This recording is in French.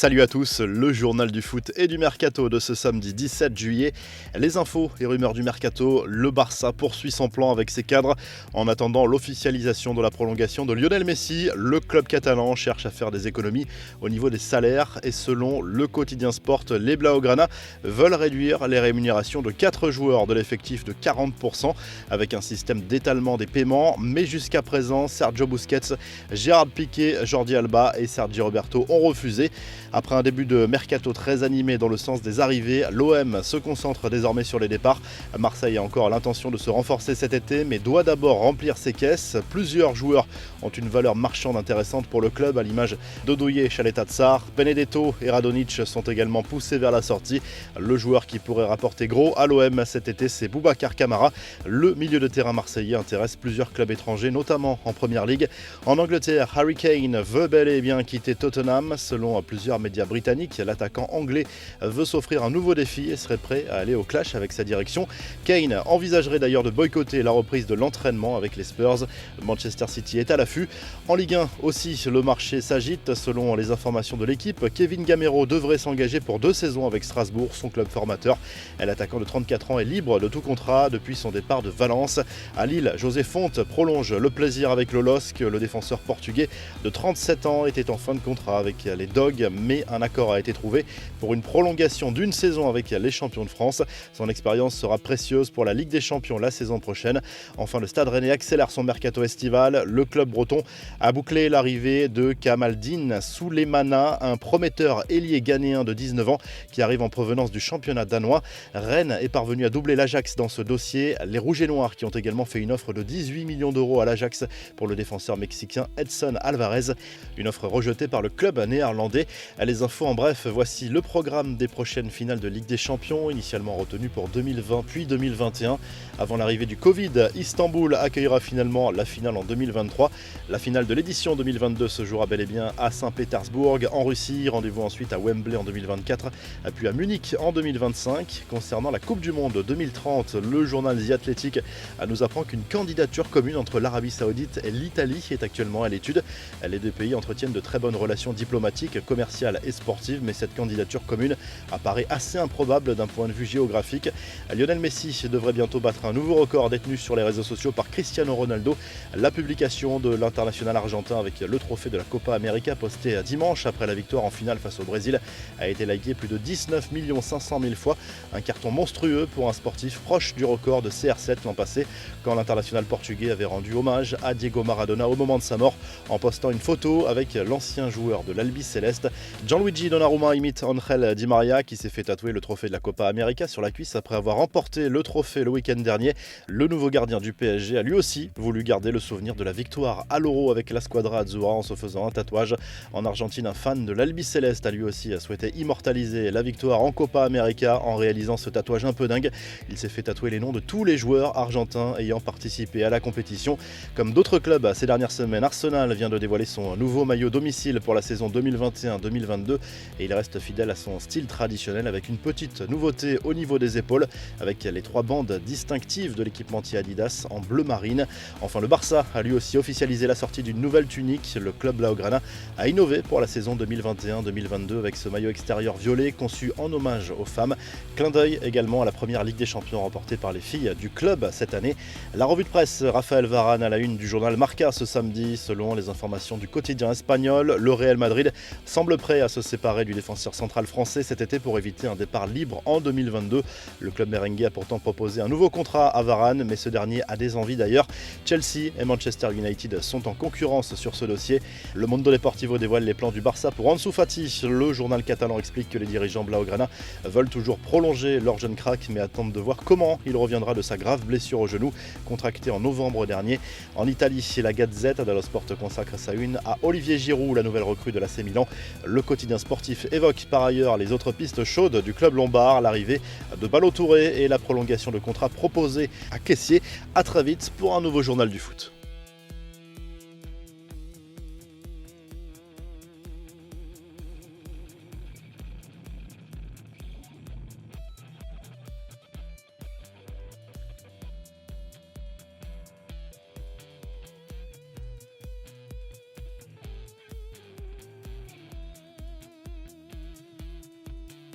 Salut à tous, le journal du foot et du mercato de ce samedi 17 juillet. Les infos et rumeurs du mercato, le Barça poursuit son plan avec ses cadres. En attendant l'officialisation de la prolongation de Lionel Messi, le club catalan cherche à faire des économies au niveau des salaires et selon le quotidien Sport, les Blaugrana veulent réduire les rémunérations de 4 joueurs de l'effectif de 40% avec un système d'étalement des paiements. Mais jusqu'à présent, Sergio Busquets, Gérard Piqué, Jordi Alba et Sergi Roberto ont refusé. Après un début de mercato très animé dans le sens des arrivées, l'OM se concentre désormais sur les départs. Marseille a encore l'intention de se renforcer cet été, mais doit d'abord remplir ses caisses. Plusieurs joueurs ont une valeur marchande intéressante pour le club, à l'image de Douillet, Chaleta Tsar, Benedetto et Radonjic sont également poussés vers la sortie. Le joueur qui pourrait rapporter gros à l'OM cet été, c'est Boubacar Kamara. Le milieu de terrain marseillais intéresse plusieurs clubs étrangers, notamment en Première Ligue. En Angleterre, Harry Kane veut bel et bien quitter Tottenham. Selon plusieurs médias britanniques, l'attaquant anglais veut s'offrir un nouveau défi et serait prêt à aller au clash avec sa direction. Kane envisagerait d'ailleurs de boycotter la reprise de l'entraînement avec les Spurs. Manchester City est à l'affût. En Ligue 1 aussi, le marché s'agite. Selon les informations de l'équipe, Kevin Gamero devrait s'engager pour 2 saisons avec Strasbourg, son club formateur. L'attaquant de 34 ans est libre de tout contrat depuis son départ de Valence. À Lille, José Fonte prolonge le plaisir avec le LOSC. Le défenseur portugais de 37 ans était en fin de contrat avec les Dogs, mais un accord a été trouvé pour une prolongation d'une saison avec les champions de France. Son expérience sera précieuse pour la Ligue des Champions la saison prochaine. Enfin, le Stade Rennais accélère son mercato estival. Le club breton a bouclé l'arrivée de Kamaldeen Souleymana, un prometteur ailier ghanéen de 19 ans qui arrive en provenance du championnat danois. Rennes est parvenu à doubler l'Ajax dans ce dossier. Les Rouges et Noirs qui ont également fait une offre de 18 millions d'euros à l'Ajax pour le défenseur mexicain Edson Alvarez. Une offre rejetée par le club néerlandais. Les infos en bref, voici le programme des prochaines finales de Ligue des Champions, initialement retenu pour 2020 puis 2021. Avant l'arrivée du Covid, Istanbul accueillera finalement la finale en 2023. La finale de l'édition 2022 se jouera bel et bien à Saint-Pétersbourg en Russie. Rendez-vous ensuite à Wembley en 2024, puis à Munich en 2025. Concernant la Coupe du Monde 2030, le journal The Athletic nous apprend qu'une candidature commune entre l'Arabie Saoudite et l'Italie est actuellement à l'étude. Les deux pays entretiennent de très bonnes relations diplomatiques, commerciales et sportives, mais cette candidature commune apparaît assez improbable d'un point de vue géographique. Lionel Messi devrait bientôt battre un nouveau record détenu sur les réseaux sociaux par Cristiano Ronaldo. La publication de l'international argentin avec le trophée de la Copa América posté dimanche après la victoire en finale face au Brésil a été likée plus de 19 500 000 fois. Un carton monstrueux pour un sportif proche du record de CR7 l'an passé, quand l'international portugais avait rendu hommage à Diego Maradona au moment de sa mort en postant une photo avec l'ancien joueur de l'Albi Céleste. Gianluigi Donnarumma imite Angel Di Maria qui s'est fait tatouer le trophée de la Copa América sur la cuisse après avoir remporté le trophée le week-end dernier. Le nouveau gardien du PSG a lui aussi voulu garder le souvenir de la victoire à l'Euro avec la Squadra Azzurra en se faisant un tatouage. En Argentine, un fan de l'Albi Céleste a lui aussi souhaité immortaliser la victoire en Copa América en réalisant ce tatouage un peu dingue. Il s'est fait tatouer les noms de tous les joueurs argentins ayant participé à la compétition. Comme d'autres clubs ces dernières semaines, Arsenal vient de dévoiler son nouveau maillot domicile pour la saison 2021-2022 et il reste fidèle à son style traditionnel avec une petite nouveauté au niveau des épaules avec les 3 bandes distinctives de l'équipementier Adidas en bleu marine. Enfin, le Barça a lui aussi officialisé la sortie d'une nouvelle tunique. Le club Blaugrana a innové pour la saison 2021-2022 avec ce maillot extérieur violet conçu en hommage aux femmes. Clin d'œil également à la première Ligue des Champions remportée par les filles du club cette année. La revue de presse, Raphaël Varane à la une du journal Marca ce samedi. Selon les informations du quotidien espagnol, le Real Madrid semble prêt à se séparer du défenseur central français cet été pour éviter un départ libre en 2022. Le club merengue a pourtant proposé un nouveau contrat à Varane, mais ce dernier a des envies d'ailleurs. Chelsea et Manchester United sont en concurrence sur ce dossier. Le Mundo Deportivo dévoile les plans du Barça pour Ansu Fati. Le journal catalan explique que les dirigeants Blaugrana veulent toujours prolonger leur jeune crack, mais attendent de voir comment il reviendra de sa grave blessure au genou, contractée en novembre dernier. En Italie, la Gazette dello Sport consacre sa une à Olivier Giroud, la nouvelle recrue de l'AC Milan. Le quotidien sportif évoque par ailleurs les autres pistes chaudes du club lombard, l'arrivée de Ballo Touré et la prolongation de contrat proposée à Kessié. À très vite pour un nouveau journal du foot.